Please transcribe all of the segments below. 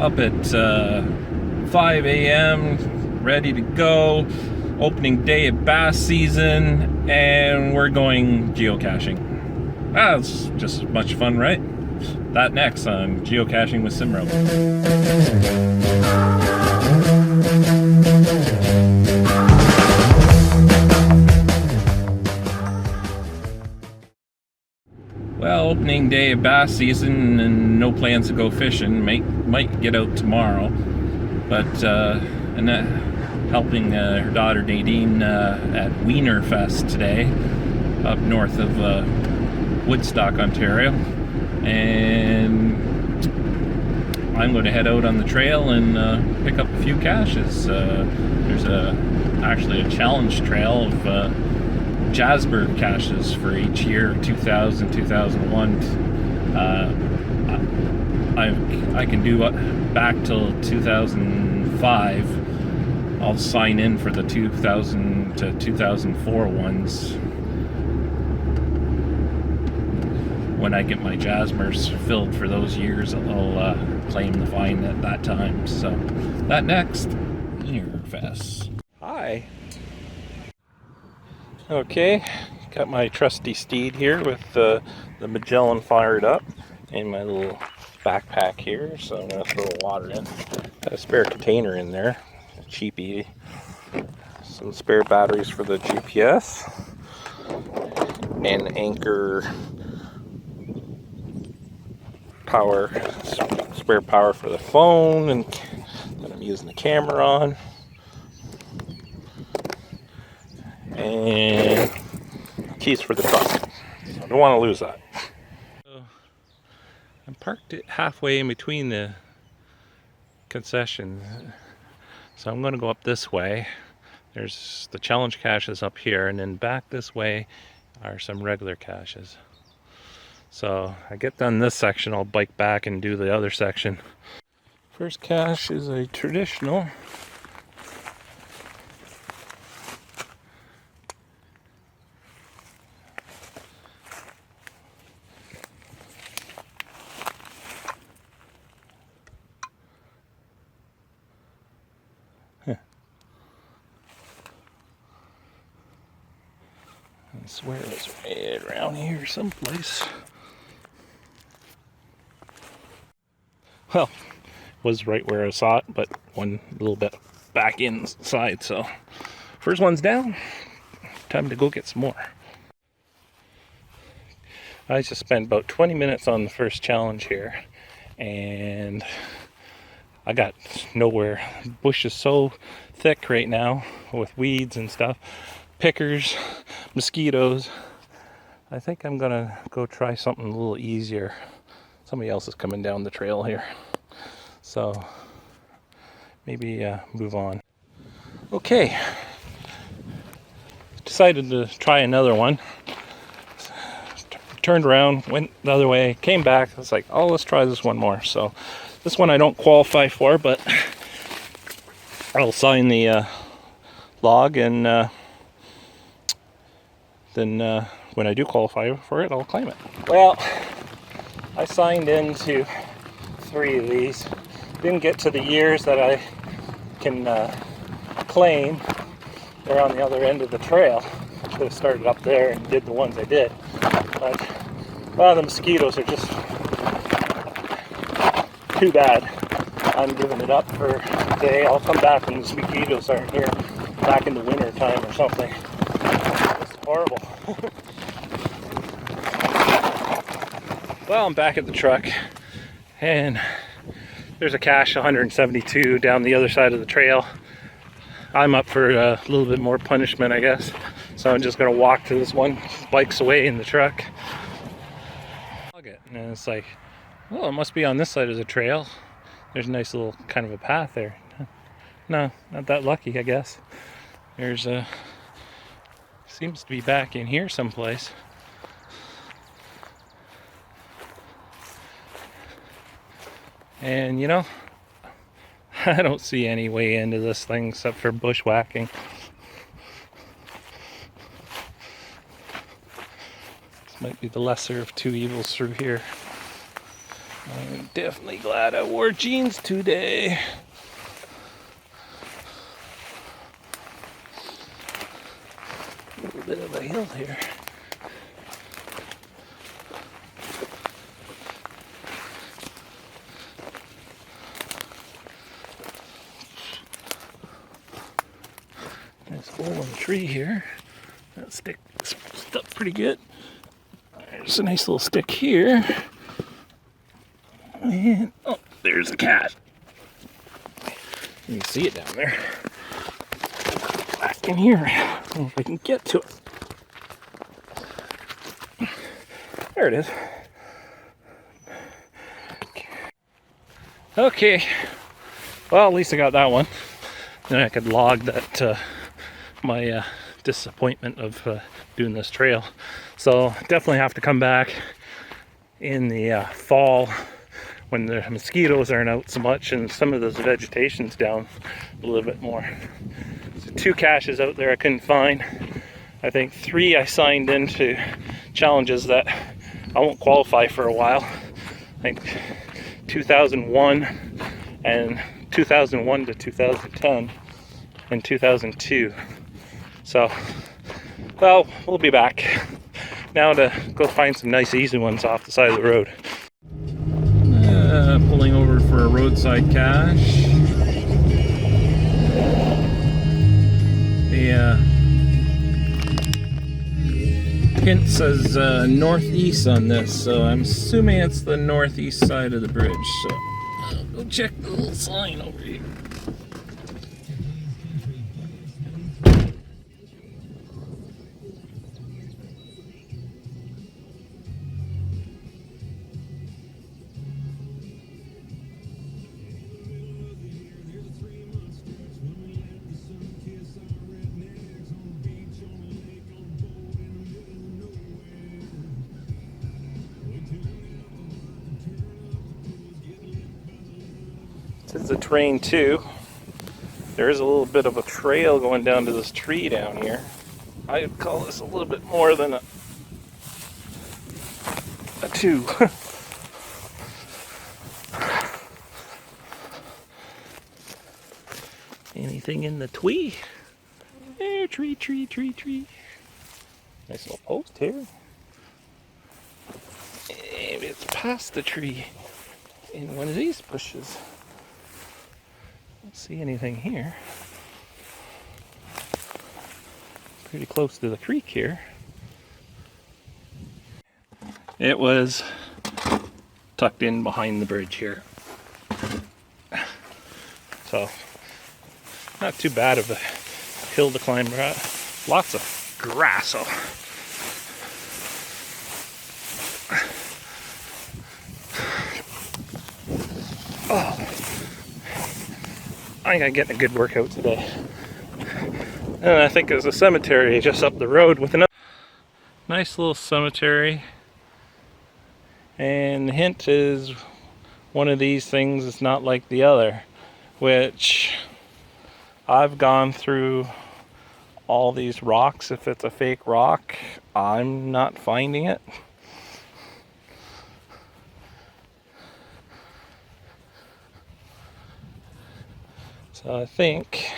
Up at 5 a.m., ready to go. Opening day of bass season, and we're going geocaching. It's just as much fun, right? That next on Geocaching with Simrebel. Well, opening day of bass season and no plans to go fishing. Might get out tomorrow, but Annette helping her daughter Nadine at Wienerfest today, up north of Woodstock, Ontario, and I'm going to head out on the trail and pick up a few caches. There's actually a challenge trail of Jasper caches for each year, 2000, 2001. I can do back till 2005. I'll sign in for the 2000 to 2004 ones when I get my Jasmers filled for those years. I'll claim the fine at that time. So that next, Wienerfest. Hi. Okay, got my trusty steed here with the Magellan fired up and my little backpack here, so I'm going to throw water in. Got a spare container in there, cheapy. Some spare batteries for the GPS and anchor power, spare power for the phone, and that I'm using the camera on. And keys for the truck. So I don't want to lose that. So I'm parked it halfway in between the concessions. So I'm going to go up this way. There's the challenge caches up here, and then back this way are some regular caches. So I get done this section, I'll bike back and do the other section. First cache is a traditional. I swear it's right around here someplace. Well, it was right where I saw it, but one little bit back inside. So first one's down. Time to go get some more. I just spent about 20 minutes on the first challenge here, and I got nowhere. The bush is so thick right now with weeds and stuff. Pickers, mosquitoes. I think I'm gonna go try something a little easier. Somebody else is coming down the trail here, so maybe move on. Okay, decided to try another one. Turned around, went the other way, came back. I was like, oh, let's try this one more. So this one I don't qualify for, but I'll sign the log, and then when I do qualify for it, I'll claim it. Well, I signed into 3 of these. Didn't get to the years that I can claim. They're on the other end of the trail. Should have started up there and did the ones I did. But the mosquitoes are just too bad. I'm giving it up for today. I'll come back when the mosquitoes aren't here, back in the winter time or something. It's horrible. Well, I'm back at the truck, and there's a cache 172 down the other side of the trail. I'm up for a little bit more punishment, I guess. So I'm just gonna walk to this one, bikes away in the truck. And it's like, well, it must be on this side of the trail. There's a nice little kind of a path there. No, not that lucky, I guess. There's seems to be back in here someplace. And you know, I don't see any way into this thing except for bushwhacking. This might be the lesser of two evils through here. I'm definitely glad I wore jeans today. A little bit of a hill here. Nice hole in the tree here. That stick stuck pretty good. There's a nice little stick here. And, oh, there's a cat. You can see it down there. Back in here. I don't know if I can get to it. There it is. Okay. Well, at least I got that one. Then I could log that my disappointment of doing this trail. So definitely have to come back in the fall when the mosquitoes aren't out so much and some of this vegetation's down a little bit more. So 2 caches out there I couldn't find. I think 3 I signed into challenges that I won't qualify for a while. I think 2001 and 2001 to 2010 and 2002. So, well, we'll be back now to go find some nice easy ones off the side of the road. Pulling over for a roadside cache. The hint says northeast on this, so I'm assuming it's the northeast side of the bridge. So I'll go check the little sign over here. This is a terrain too. There is a little bit of a trail going down to this tree down here. I would call this a little bit more than a 2. Anything in the twee? There, tree, tree, tree, tree. Nice little post here. Maybe it's past the tree in one of these bushes. Don't see anything here. Pretty close to the creek here. It was tucked in behind the bridge here. So, not too bad of a hill to climb. Lots of grass. So. Oh. I think I'm getting a good workout today. And I think there's a cemetery just up the road with another nice little cemetery. And the hint is one of these things is not like the other, which I've gone through all these rocks. If it's a fake rock, I'm not finding it. So I think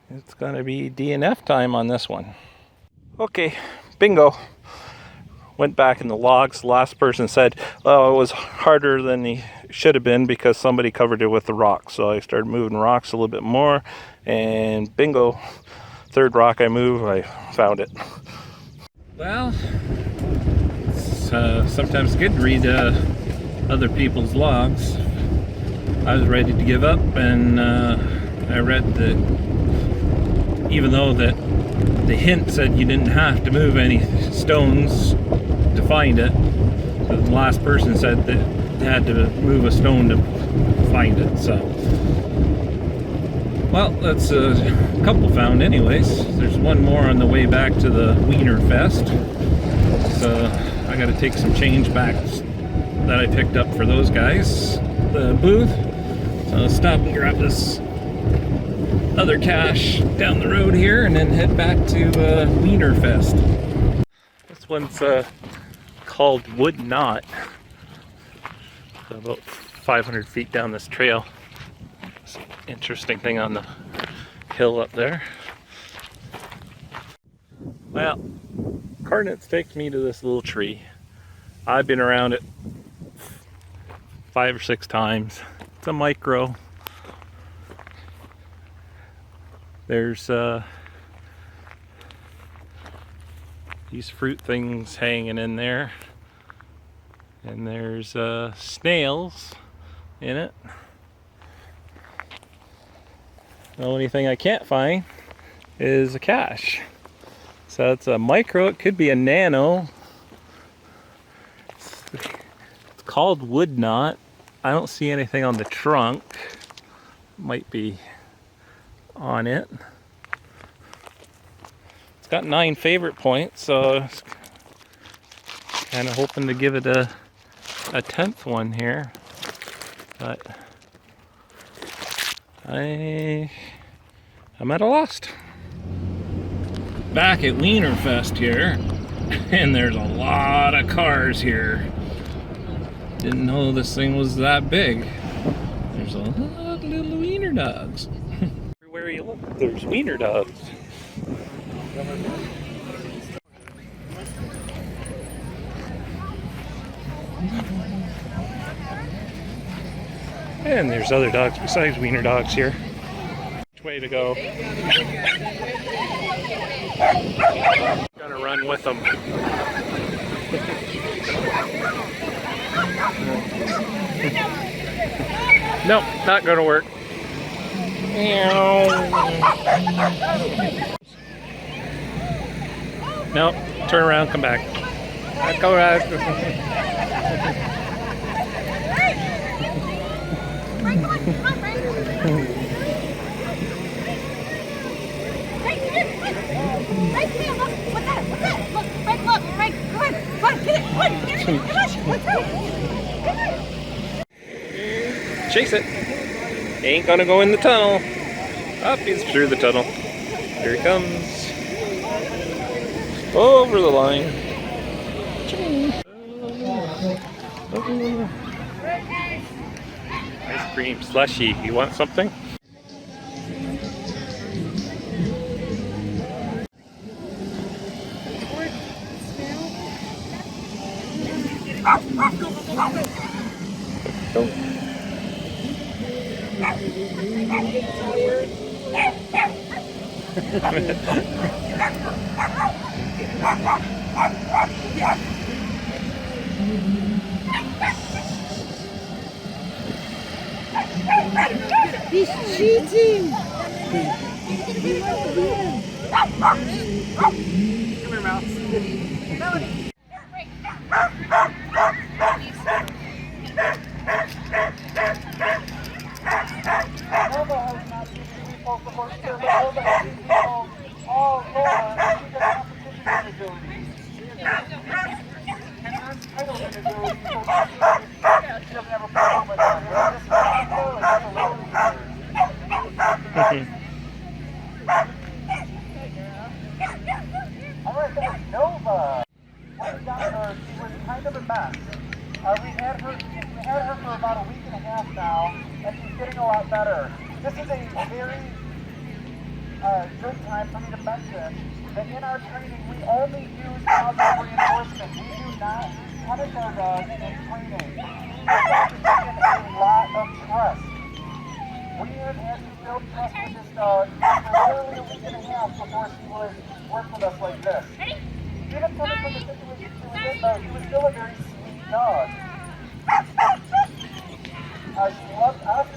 it's going to be DNF time on this one. Okay, bingo. Went back in the logs. The last person said, oh, it was harder than he should have been because somebody covered it with the rocks. So I started moving rocks a little bit more, and bingo, third rock I move, I found it. Well, it's sometimes good to read other people's logs. I was ready to give up, and I read that even though that the hint said you didn't have to move any stones to find it, the last person said that they had to move a stone to find it. So, well, that's a couple found anyways. There's one more on the way back to the Wienerfest, so I got to take some change back that I picked up for those guys, the booth. So I'll stop and grab this other cache down the road here and then head back to Wienerfest. This one's called Wood Knot. So about 500 feet down this trail. Interesting thing on the hill up there. Well, coordinates takes me to this little tree. I've been around it 5 or 6 times. It's a micro. There's these fruit things hanging in there, and there's snails in it. The only thing I can't find is a cache. So it's a micro, it could be a nano. It's called wood knot. I don't see anything on the trunk. Might be on it. It's got 9 favorite points, so kind of hoping to give it a 10th one here. But I'm at a loss. Back at Wienerfest here, and there's a lot of cars here. Didn't know this thing was that big. There's a lot of little wiener dogs. Everywhere you look, there's wiener dogs. And there's other dogs besides wiener dogs here. Which way to go? Gonna run with them. Nope, not gonna work. Nope, turn around, come back. Go back. Chase it. Ain't gonna go in the tunnel. Up, he's through the tunnel. Here he comes. Over the line. Ice cream slushy. You want something? Go. He's cheating! Come here, Mouse. Melody. had her for about a week and a half now, and she's getting a lot better. This is a very good time for me to mention that in our training, we only use positive reinforcement. We do not punish our dogs in training. Our dogs are given a lot of trust. We have had to build trust with this dog for literally a week and a half before she would work with us like this. Even coming from the situation she was in, though, she was still a very sweet dog. She loved us.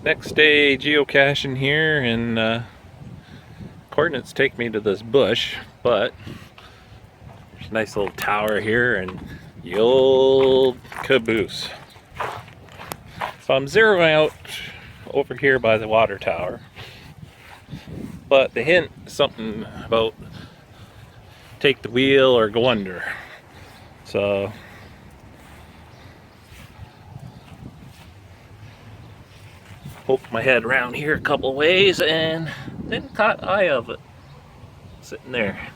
Next day geocaching here, and coordinates take me to this bush, but there's a nice little tower here and the old caboose. So I'm zeroing out over here by the water tower, but the hint is something about take the wheel or go under. So poke my head around here a couple ways and then caught eye of it sitting there.